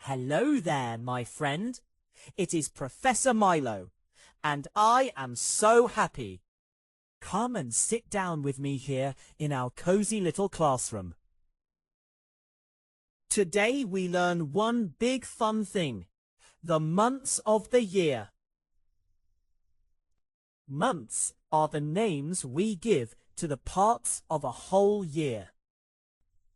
Hello there, my friend. It is Professor Milo, and I am so happy. Come and sit down with me here in our cozy little classroom. Today we learn one big fun thing, the months of the year. Months are the names we give to the parts of a whole year.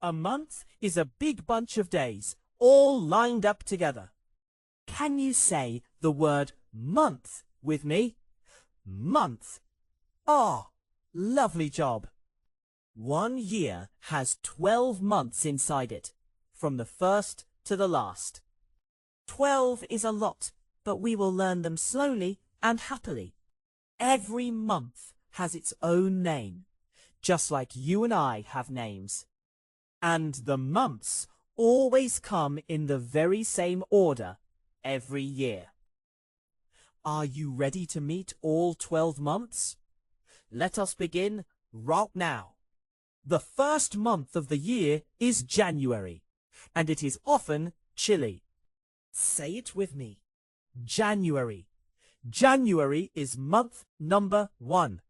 A month is a big bunch of days, all lined up together. Can you say the word month with me? Month. Ah, lovely job. 1 year has 12 months inside it, from the first to the last. 12 is a lot, but we will learn them slowly and happily. Every month has its own name, just like you and I have names. And the months always come in the very same order every year. Are you ready to meet all 12 months? Let us begin right now. The first month of the year is January, and it is often chilly. Say it with me. January. January is month number 1.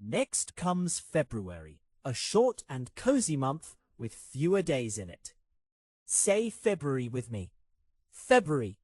Next comes February, a short and cozy month with fewer days in it. Say February with me. February.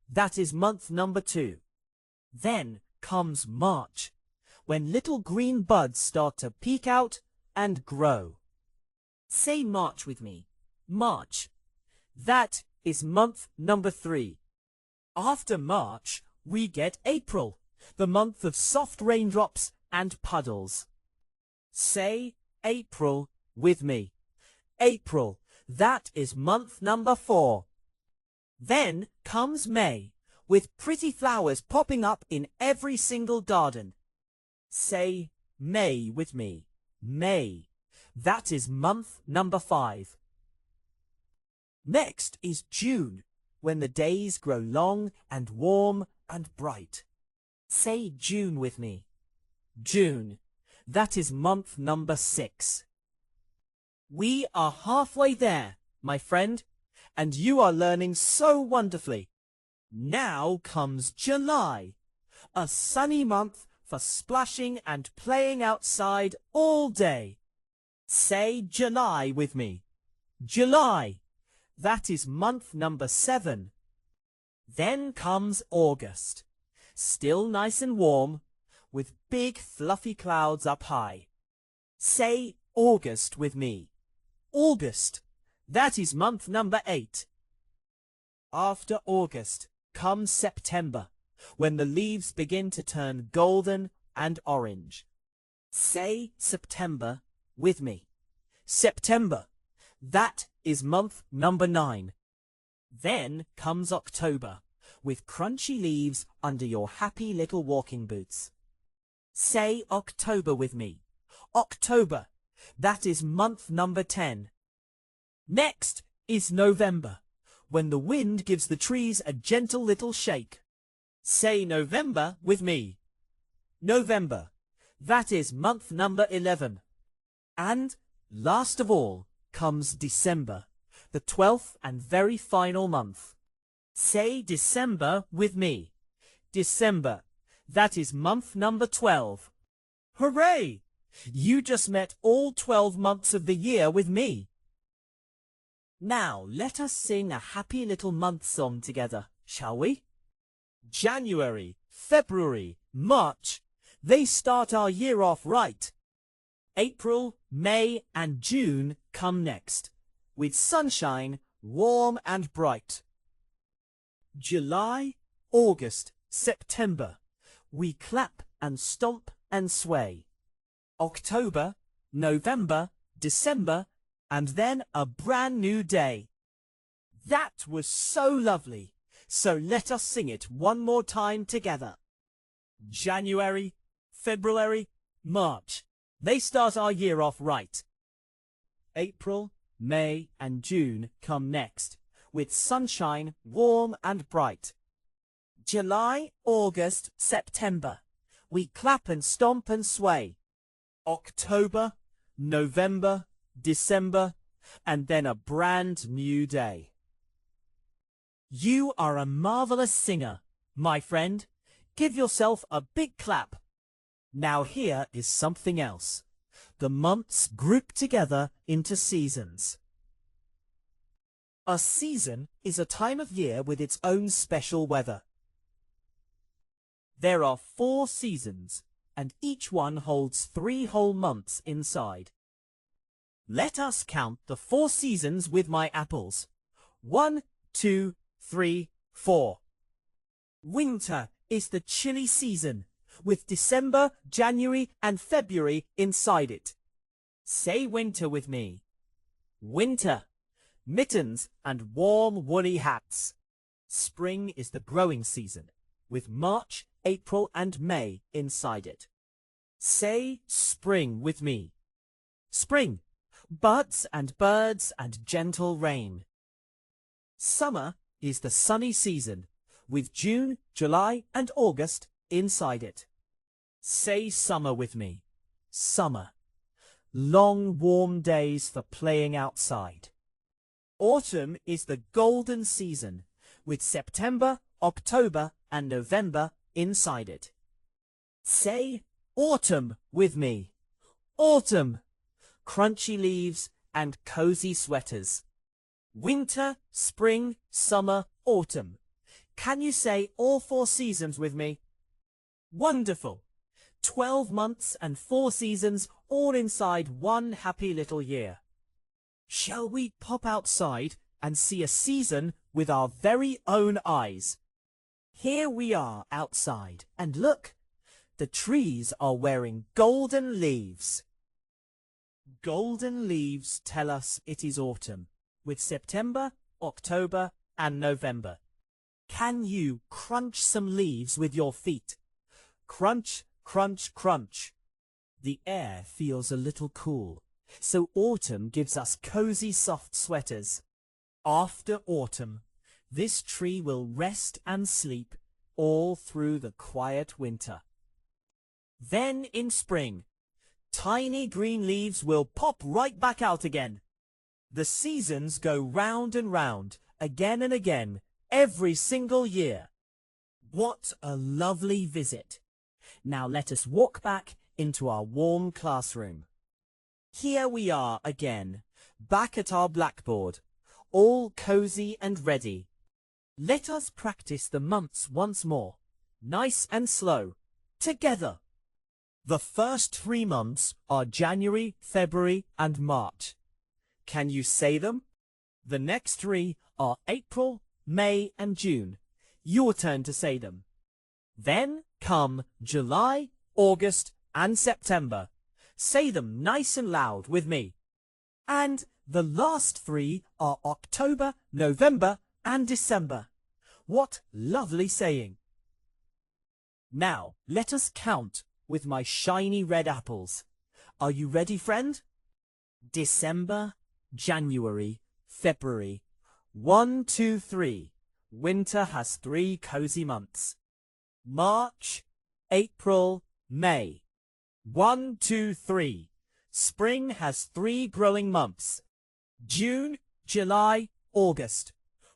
That is month number 2. Then comes March, when little green buds start to peek out and grow. Say March with me. March. That is month number 3. After March, we get April, the month of soft raindrops and puddles. Say April with me. April. That is month number 4. Then comes May, with pretty flowers popping up in every single garden. Say May with me. May. That is month number 5. Next is June, when the days grow long and warm and bright. Say June with me. June. That is month number 6. We are halfway there, my friend, and you are learning so wonderfully. Now comes July, a sunny month for splashing and playing outside all day. Say July with me. July. That is month number 7. Then comes August, still nice and warm, with big fluffy clouds up high. Say August with me. August. That is month number 8. After August comes September, when the leaves begin to turn golden and orange. Say September with me. September. That is month number 9. Then comes October, with crunchy leaves under your happy little walking boots. Say October with me. October. That is month number 10. Next is November, when the wind gives the trees a gentle little shake. Say November with me. November. That is month number 11. And last of all comes December, the 12th and very final month. Say December with me. December. That is month number 12. Hooray! You just met all 12 months of the year with me. Now let us sing a happy little month song together, shall we? January, February, March. They start our year off right. April, May and June come next, with sunshine, warm and bright. July, August, September. We clap and stomp and sway. October, November, December, and then a brand new day. That was so lovely, so let us sing it one more time together. January, February, March. They start our year off right. April, May and June come next, with sunshine, warm and bright. July, August, September. We clap and stomp and sway. October, November, December, and then a brand new day. You are a marvelous singer, my friend. Give yourself a big clap. Now here is something else. The months group together into seasons. A season is a time of year with its own special weather. There are 4 seasons, and each one holds 3 whole months inside. Let us count the 4 seasons with my apples. 1, 2, 3, 4. Winter is the chilly season, with December, January, and February inside it. Say winter with me. Winter. Mittens and warm woolly hats. Spring is the growing season, with March, April, and May inside it. Say spring with me. Spring. Buds and birds and gentle rain. Summer is the sunny season, with June, July, and August inside it. Say summer with me. Summer. Long warm days for playing outside. Autumn is the golden season, with September, October, and November inside it. Say autumn with me. Autumn. Crunchy leaves and cozy sweaters. Winter, spring, summer, autumn. Can you say all 4 seasons with me? Wonderful! 12 months and 4 seasons all inside one happy little year. Shall we pop outside and see a season with our very own eyes? Here we are outside, and look, the trees are wearing golden leaves. Golden leaves tell us it is autumn, with September, October, and November. Can you crunch some leaves with your feet? Crunch, crunch, crunch. The air feels a little cool, so autumn gives us cozy soft sweaters. After autumn, this tree will rest and sleep all through the quiet winter. Then in spring, tiny green leaves will pop right back out again. The seasons go round and round, again and again, every single year. What a lovely visit! Now let us walk back into our warm classroom. Here we are again, back at our blackboard, all cozy and ready. Let us practice the months once more, nice and slow, together. The first 3 months are January, February, and March. Can you say them? The next 3 are April, May, and June. Your turn to say them. Then come July, August, and September. Say them nice and loud with me. And the last 3 are October, November, and December. What lovely saying! Now let us count with my shiny red apples. Are you ready, friend? December, January, February. 1, 2, 3. Winter has 3 cozy months. March, April, May. 1, 2, 3. Spring has 3 growing months. June, July, August.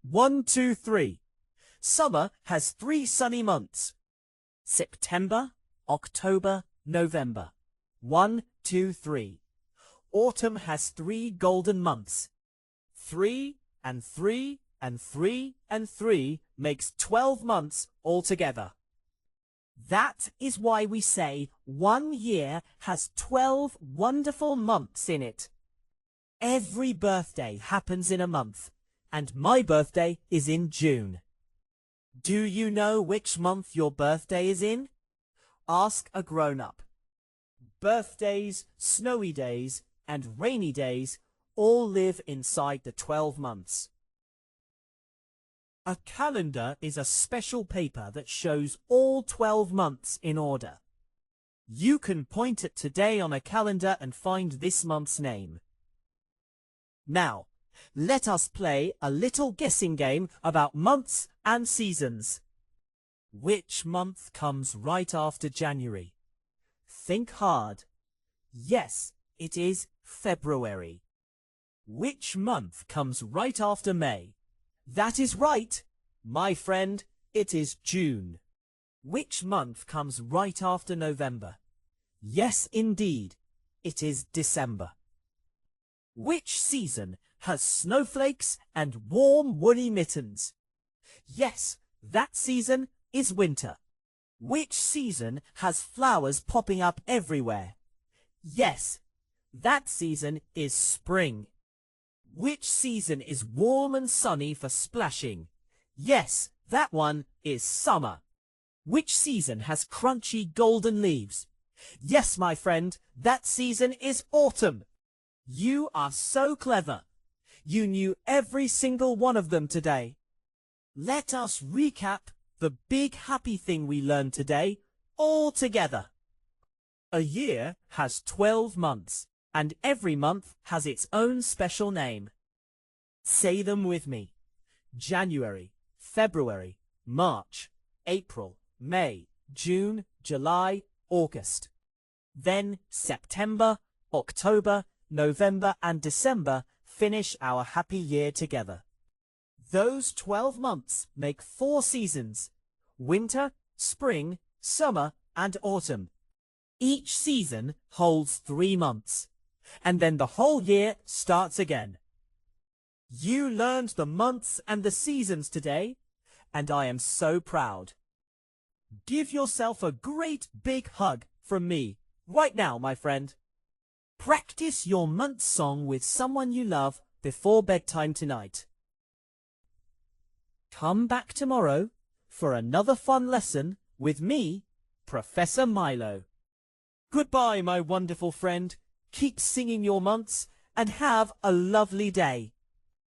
1, 2, 3. Summer has 3 sunny months. September, October, November. 1, 2, 3. Autumn has 3 golden months. 3 and 3 and 3 and 3 makes 12 months altogether. That is why we say 1 year has 12 wonderful months in it. Every birthday happens in a month, and my birthday is in June. Do you know which month your birthday is in? Ask a grown-up. Birthdays, snowy days, and rainy days all live inside the 12 months. A calendar is a special paper that shows all 12 months in order. You can point at today on a calendar and find this month's name. Now, let us play a little guessing game about months and seasons. Which month comes right after January? Think hard. Yes, it is February. Which month comes right after May? That is right, My friend, it is June. Which month comes right after November? Yes, indeed, it is December. Which season has snowflakes and warm woolly mittens? Yes, that season is winter. Which season has flowers popping up everywhere? Yes, that season is spring. Which season is warm and sunny for splashing? Yes, that one is summer. Which season has crunchy golden leaves? Yes, my friend, that season is autumn. You are so clever. You knew every single one of them today. Let us recap the big happy thing we learned today all together. A year has 12 months, and every month has its own special name. Say them with me. January, February, March, April, May, June, July, August. Then September, October, November and December finish our happy year together. Those 12 months make 4 seasons: winter, spring, summer and autumn. Each season holds 3 months, and then the whole year starts again. You learned the months and the seasons today, and I am so proud. Give yourself a great big hug from me right now, my friend. Practice your month song with someone you love before bedtime tonight. Come back tomorrow for another fun lesson with me, Professor Milo. Goodbye, my wonderful friend. Keep singing your months and have a lovely day.